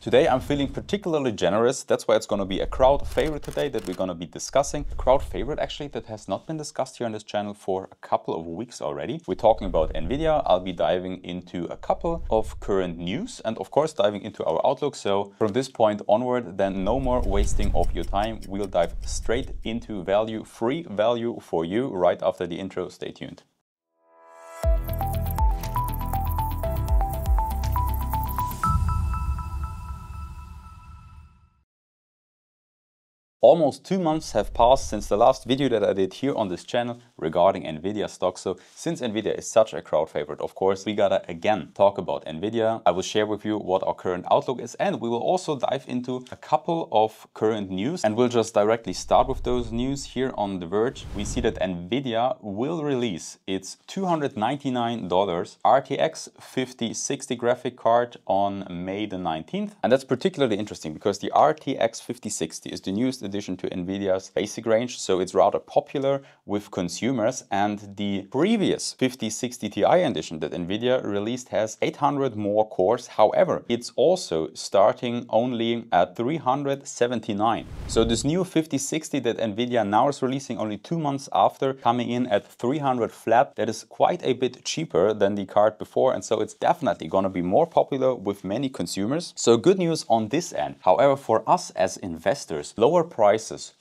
Today I'm feeling particularly generous. That's why it's going to be a crowd favorite today that we're going to be discussing. A crowd favorite actually that has not been discussed here on this channel for a couple of weeks already. We're talking about NVIDIA. I'll be diving into a couple of current news and of course diving into our outlook. So from this point onward, then no more wasting of your time. We'll dive straight into value, free value for you right after the intro. Stay tuned. Almost 2 months have passed since the last video that I did here on this channel regarding NVIDIA stock. So since NVIDIA is such a crowd favorite, of course, we gotta again talk about NVIDIA. I will share with you what our current outlook is, and we will also dive into a couple of current news, and we'll just directly start with those news. Here on The Verge, we see that NVIDIA will release its $299 RTX 5060 graphic card on May the 19th. And that's particularly interesting because the RTX 5060 is the newest addition to NVIDIA's basic range, so it's rather popular with consumers. And the previous 5060 Ti edition that NVIDIA released has 800 more cores. However, it's also starting only at 379. So this new 5060 that NVIDIA now is releasing only 2 months after, coming in at 300 flat, that is quite a bit cheaper than the card before, and so it's definitely going to be more popular with many consumers. So good news on this end. However, for us as investors, lower prices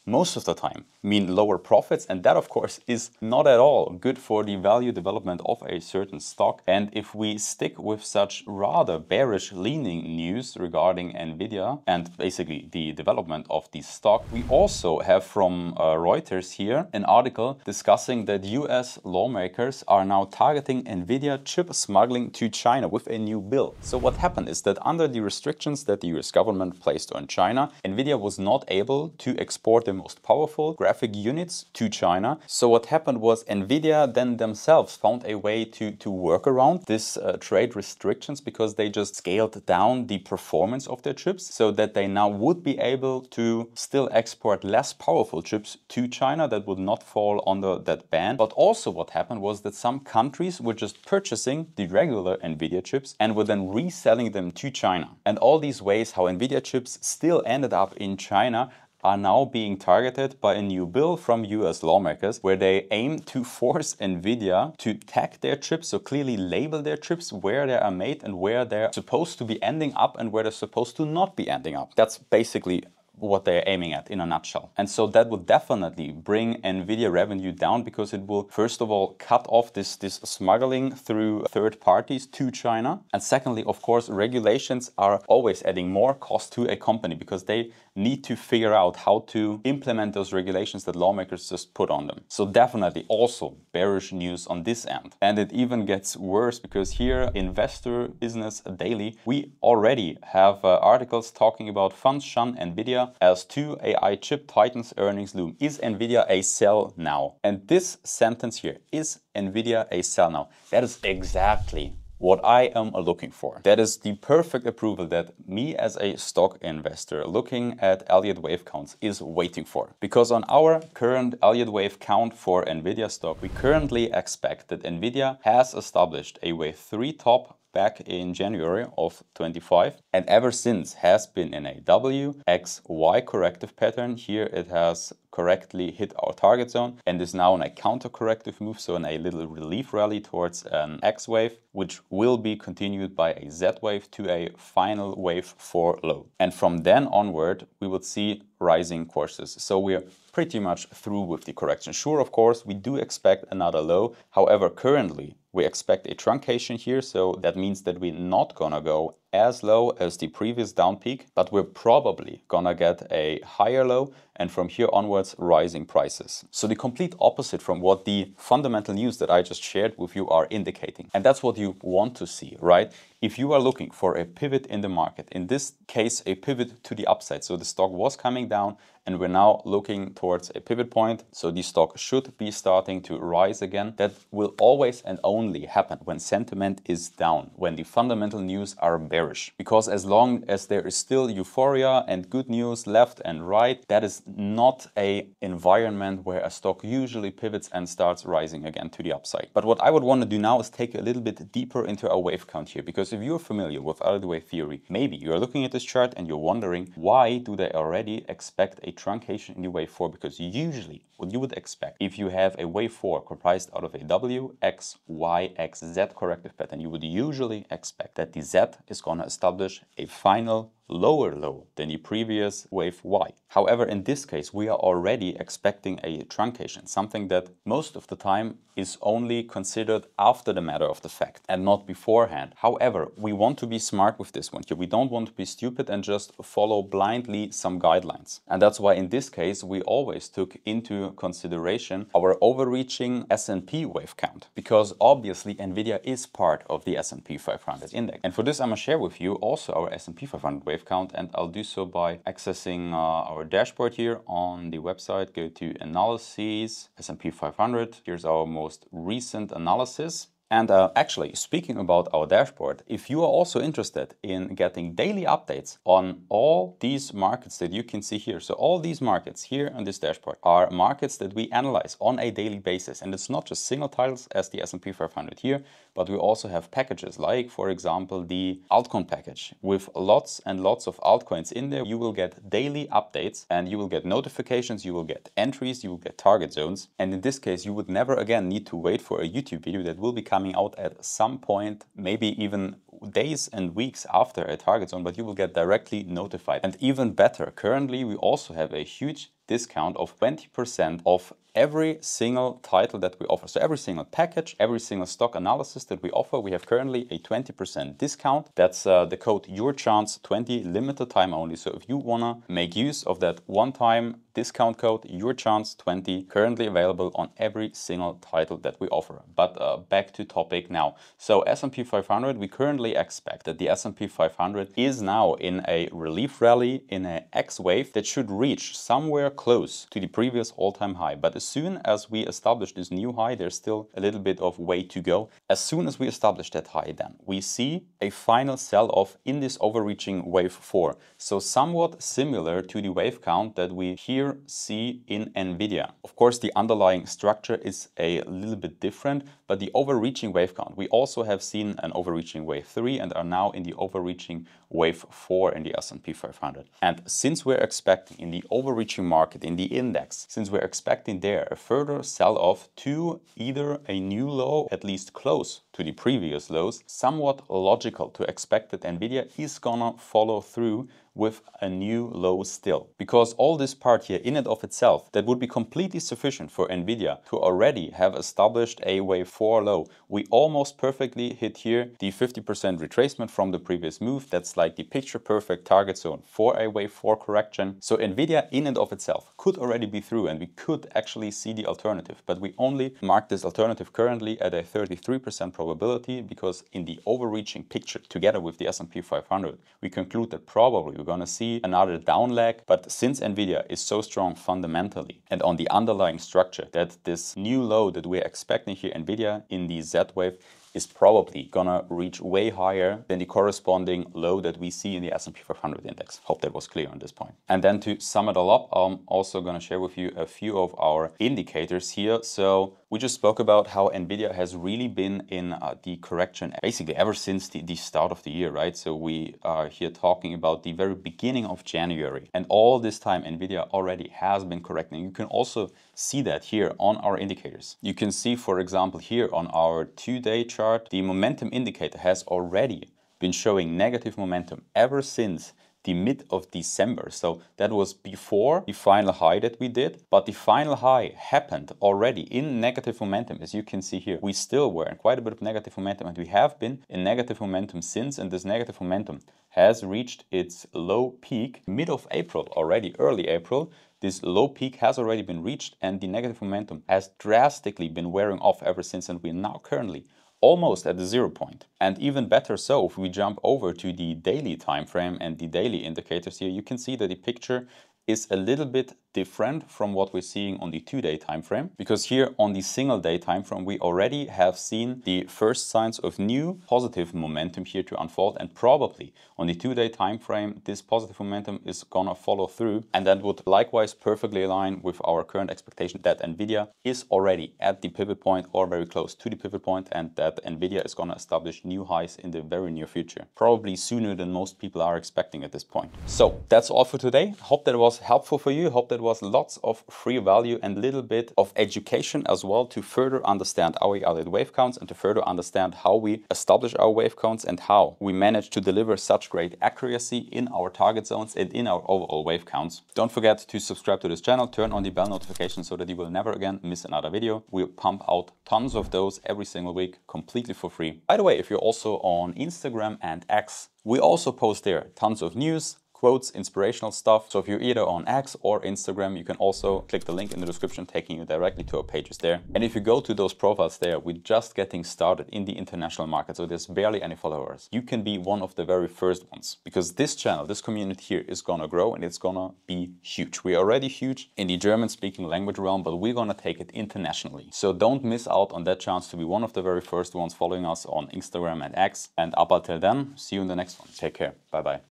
most of the time mean lower profits, and that of course is not at all good for the value development of a certain stock. And if we stick with such rather bearish leaning news regarding NVIDIA and basically the development of the stock, we also have from Reuters here an article discussing that US lawmakers are now targeting NVIDIA chip smuggling to China with a new bill. So what happened is that under the restrictions that the US government placed on China, NVIDIA was not able to export the most powerful graphic units to China. So what happened was NVIDIA then themselves found a way to work around this trade restrictions, because they just scaled down the performance of their chips so that they now would be able to still export less powerful chips to China that would not fall under that ban. But also what happened was that some countries were just purchasing the regular NVIDIA chips and were then reselling them to China. And all these ways how NVIDIA chips still ended up in China are now being targeted by a new bill from US lawmakers, where they aim to force NVIDIA to tag their chips, so clearly label their chips where they are made and where they're supposed to be ending up and where they're supposed to not be ending up. That's basically what they're aiming at in a nutshell. And so that would definitely bring NVIDIA revenue down, because it will first of all cut off this smuggling through third parties to China. And secondly, of course, regulations are always adding more cost to a company, because they need to figure out how to implement those regulations that lawmakers just put on them. So definitely also bearish news on this end. And it even gets worse, because here, Investor Business Daily, we already have articles talking about funds shun NVIDIA as 2 AI chip titans earnings loom. Is NVIDIA a sell now? And this sentence here, is NVIDIA a sell now? That is exactly what I am looking for. That is the perfect approval that me as a stock investor looking at Elliott Wave counts is waiting for. Because on our current Elliott Wave count for NVIDIA stock, we currently expect that NVIDIA has established a wave 3 top back in January of 25, and ever since has been in a WXY corrective pattern. Here it has correctly hit our target zone and is now in a counter corrective move, so in a little relief rally towards an X wave, which will be continued by a Z wave to a final wave 4 low. And from then onward, we would see rising courses. So we're pretty much through with the correction. Sure, of course, we do expect another low. However, currently we expect a truncation here, so that means that we're not gonna go as low as the previous down peak, but we're probably gonna get a higher low, and from here onwards rising prices. So the complete opposite from what the fundamental news that I just shared with you are indicating. And that's what you want to see, right? If you are looking for a pivot in the market, in this case a pivot to the upside, so the stock was coming down and we're now looking towards a pivot point, so the stock should be starting to rise again. That will always and only happen when sentiment is down, when the fundamental news are bearish. Because as long as there is still euphoria and good news left and right, that is not an environment where a stock usually pivots and starts rising again to the upside. But what I would want to do now is take a little bit deeper into our wave count here, because course, if you're familiar with Elliott Wave theory, maybe you're looking at this chart and you're wondering, why do they already expect a truncation in the wave 4? Because usually what you would expect, if you have a wave 4 comprised out of a W, X, Y, X, Z corrective pattern, you would usually expect that the Z is going to establish a final lower low than the previous wave Y. However, in this case, we are already expecting a truncation, something that most of the time is only considered after the matter of the fact and not beforehand. However, we want to be smart with this one here. We don't want to be stupid and just follow blindly some guidelines. And that's why in this case, we always took into consideration our overreaching S&P wave count, because obviously NVIDIA is part of the S&P 500 index. And for this, I'm going to share with you also our S&P 500 wave count, and I'll do so by accessing our dashboard here on the website. Go to Analyses, S&P 500. Here's our most recent analysis. And actually, speaking about our dashboard, if you are also interested in getting daily updates on all these markets that you can see here, so all these markets here on this dashboard are markets that we analyze on a daily basis. And it's not just single titles as the S&P 500 here, but we also have packages like, for example, the altcoin package with lots and lots of altcoins in there. You will get daily updates and you will get notifications, you will get entries, you will get target zones. And in this case, you would never again need to wait for a YouTube video that will be coming out at some point, maybe even days and weeks after a target zone, but you will get directly notified. And even better, currently we also have a huge discount of 20% of every single title that we offer. So every single package, every single stock analysis that we offer, we have currently a 20% discount. That's the code YourChance20, limited time only. So if you wanna make use of that one-time discount code, YourChance20, currently available on every single title that we offer. But back to topic now. So S&P 500, we currently expect that the S&P 500 is now in a relief rally, in an X wave that should reach somewhere close to the previous all-time high. But as soon as we establish this new high, there's still a little bit of way to go. As soon as we establish that high, then we see a final sell-off in this overreaching wave 4. So somewhat similar to the wave count that we here see in NVIDIA. Of course, the underlying structure is a little bit different, but the overreaching wave count, we also have seen an overreaching wave 3 and are now in the overreaching wave 4 in the S&P 500. And since we're expecting in the overreaching market, in the index, since we're expecting there a further sell-off to either a new low, at least close to the previous lows, somewhat logical to expect that NVIDIA is gonna follow through with a new low still. Because all this part here in and of itself, that would be completely sufficient for NVIDIA to already have established a wave 4 low. We almost perfectly hit here the 50% retracement from the previous move. That's like the picture perfect target zone for a wave 4 correction. So NVIDIA in and of itself could already be through and we could actually see the alternative, but we only mark this alternative currently at a 33% probability, because in the overreaching picture together with the S&P 500, we conclude that probably we're going to see another down leg. But since NVIDIA is so strong fundamentally and on the underlying structure, that this new low that we're expecting here, NVIDIA in the Z wave, is probably gonna reach way higher than the corresponding low that we see in the S&P 500 index. Hope that was clear on this point. And then to sum it all up, I'm also gonna share with you a few of our indicators here. So we just spoke about how NVIDIA has really been in the correction basically ever since the start of the year, right? So we are here talking about the very beginning of January. And all this time, NVIDIA already has been correcting. You can also see that here on our indicators. You can see, for example, here on our 2-day chart, the momentum indicator has already been showing negative momentum ever since the mid of December. So that was before the final high that we did, but the final high happened already in negative momentum. As you can see here, we still were in quite a bit of negative momentum, and we have been in negative momentum since, and this negative momentum has reached its low peak mid of April already, early April. This low peak has already been reached and the negative momentum has drastically been wearing off ever since, and we're now currently almost at the 0 point. And even better so, if we jump over to the daily time frame and the daily indicators here, you can see that the picture is a little bit different from what we're seeing on the 2-day time frame, because here on the single day time frame we already have seen the first signs of new positive momentum here to unfold, and probably on the 2-day time frame this positive momentum is gonna follow through, and that would likewise perfectly align with our current expectation that NVIDIA is already at the pivot point or very close to the pivot point, and that NVIDIA is gonna establish new highs in the very near future, probably sooner than most people are expecting at this point. So that's all for today. Hope that was helpful for you. Hope that was lots of free value and little bit of education as well to further understand our Elliott wave counts and to further understand how we establish our wave counts and how we manage to deliver such great accuracy in our target zones and in our overall wave counts. Don't forget to subscribe to this channel, turn on the bell notification so that you will never again miss another video. We'll pump out tons of those every single week completely for free. By the way, if you're also on Instagram and X, we also post there tons of news, quotes, inspirational stuff. So if you're either on X or Instagram, you can also click the link in the description taking you directly to our pages there. And if you go to those profiles there, we're just getting started in the international market, so there's barely any followers. You can be one of the very first ones, because this channel, this community here is gonna grow and it's gonna be huge. We're already huge in the German-speaking language realm, but we're gonna take it internationally. So don't miss out on that chance to be one of the very first ones following us on Instagram and X. And up until then, see you in the next one. Take care. Bye-bye.